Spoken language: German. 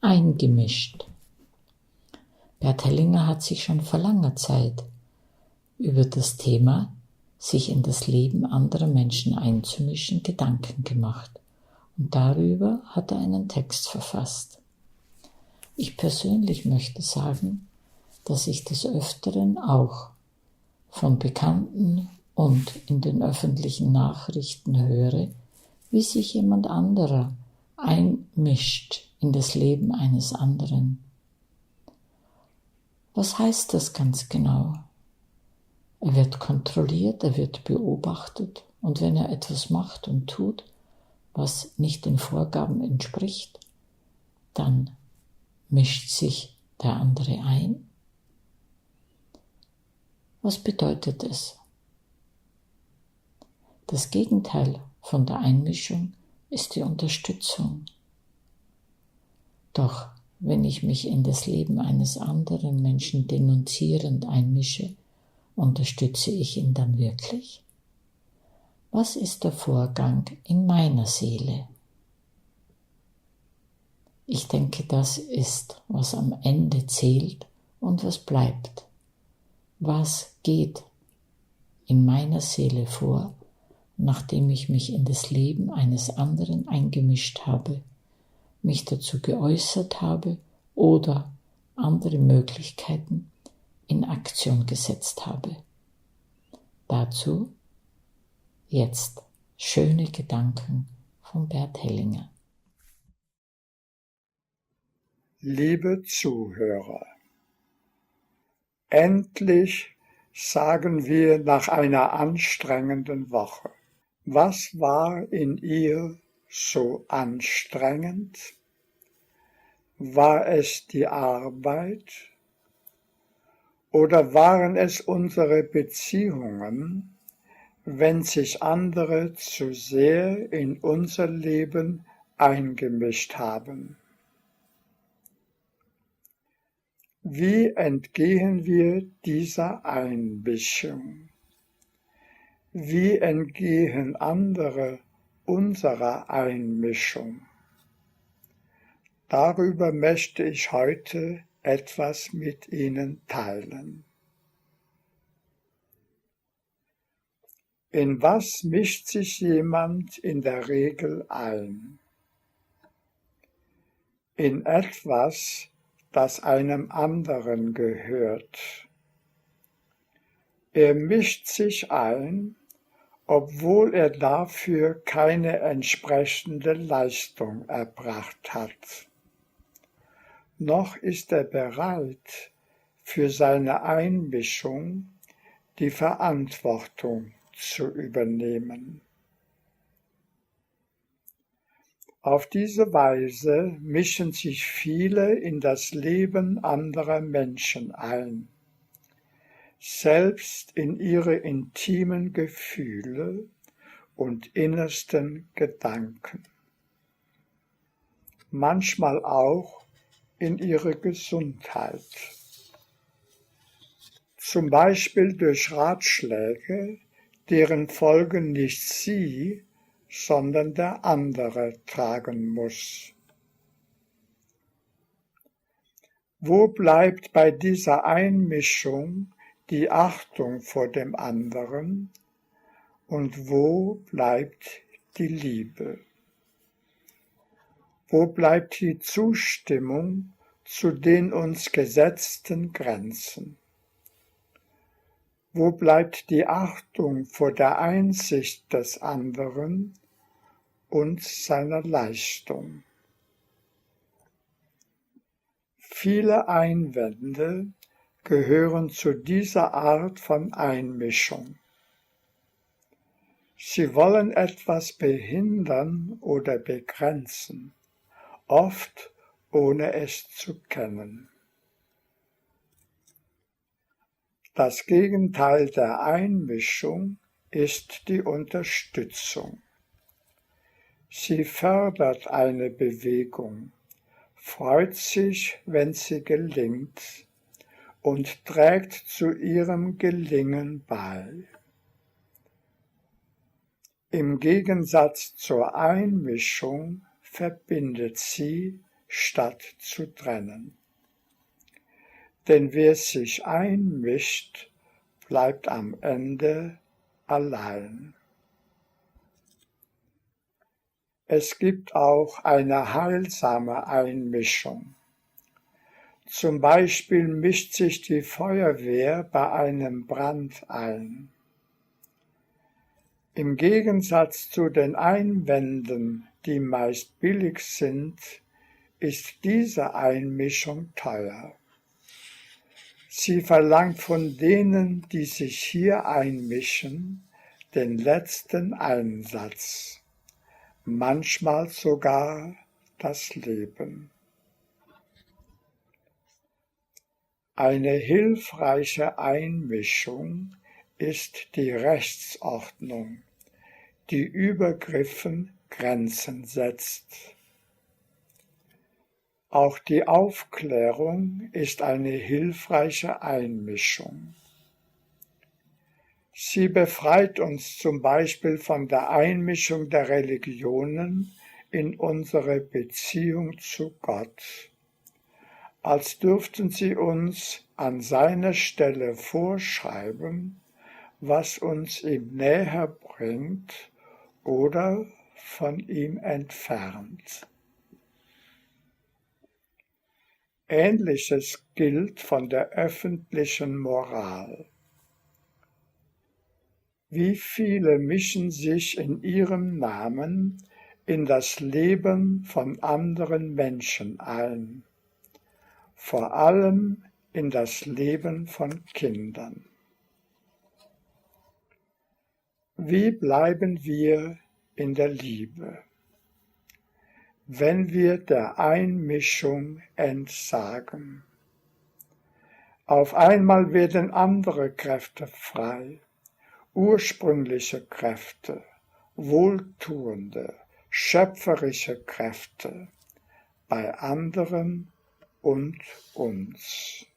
eingemischt. Bert Hellinger hat sich schon vor langer Zeit über das Thema, sich in das Leben anderer Menschen einzumischen, Gedanken gemacht. Und darüber hat er einen Text verfasst. Ich persönlich möchte sagen, dass ich des Öfteren auch von Bekannten und in den öffentlichen Nachrichten höre, wie sich jemand anderer einmischt in das Leben eines anderen. Was heißt das ganz genau? Er wird kontrolliert, er wird beobachtet und wenn er etwas macht und tut, was nicht den Vorgaben entspricht, dann mischt sich der andere ein. Was bedeutet es? Das Gegenteil von der Einmischung ist die Unterstützung. Doch wenn ich mich in das Leben eines anderen Menschen denunzierend einmische, unterstütze ich ihn dann wirklich? Was ist der Vorgang in meiner Seele? Ich denke, das ist, was am Ende zählt und was bleibt. Was geht in meiner Seele vor, nachdem ich mich in das Leben eines anderen eingemischt habe, mich dazu geäußert habe oder andere Möglichkeiten in Aktion gesetzt habe. Dazu jetzt schöne Gedanken von Bert Hellinger. Liebe Zuhörer, endlich sagen wir nach einer anstrengenden Woche. Was war in ihr so anstrengend? War es die Arbeit? Oder waren es unsere Beziehungen, wenn sich andere zu sehr in unser Leben eingemischt haben? Wie entgehen wir dieser Einmischung? Wie entgehen andere unserer Einmischung? Darüber möchte ich heute etwas mit Ihnen teilen. In was mischt sich jemand in der Regel ein? In etwas, das einem anderen gehört. Er mischt sich ein, obwohl er dafür keine entsprechende Leistung erbracht hat. Noch ist er bereit, für seine Einmischung die Verantwortung zu übernehmen. Auf diese Weise mischen sich viele in das Leben anderer Menschen ein, selbst in ihre intimen Gefühle und innersten Gedanken, manchmal auch in ihre Gesundheit, zum Beispiel durch Ratschläge, deren Folgen nicht sie, sondern der andere tragen muss. Wo bleibt bei dieser Einmischung die Achtung vor dem anderen und wo bleibt die Liebe? Wo bleibt die Zustimmung zu den uns gesetzten Grenzen? Wo bleibt die Achtung vor der Einsicht des anderen und seiner Leistung? Viele Einwände gehören zu dieser Art von Einmischung. Sie wollen etwas behindern oder begrenzen, oft ohne es zu kennen. Das Gegenteil der Einmischung ist die Unterstützung. Sie fördert eine Bewegung, freut sich, wenn sie gelingt, und trägt zu ihrem Gelingen bei. Im Gegensatz zur Einmischung verbindet sie statt zu trennen. Denn wer sich einmischt, bleibt am Ende allein. Es gibt auch eine heilsame Einmischung. Zum Beispiel mischt sich die Feuerwehr bei einem Brand ein. Im Gegensatz zu den Einwänden, die meist billig sind, ist diese Einmischung teuer. Sie verlangt von denen, die sich hier einmischen, den letzten Einsatz, manchmal sogar das Leben. Eine hilfreiche Einmischung ist die Rechtsordnung, die Übergriffen Grenzen setzt. Auch die Aufklärung ist eine hilfreiche Einmischung. Sie befreit uns zum Beispiel von der Einmischung der Religionen in unsere Beziehung zu Gott, als dürften sie uns an seiner Stelle vorschreiben, was uns ihm näher bringt oder von ihm entfernt. Ähnliches gilt von der öffentlichen Moral. Wie viele mischen sich in ihrem Namen in das Leben von anderen Menschen ein, vor allem in das Leben von Kindern. Wie bleiben wir in der Liebe, wenn wir der Einmischung entsagen? Auf einmal werden andere Kräfte frei, ursprüngliche Kräfte, wohltuende, schöpferische Kräfte bei anderen und uns.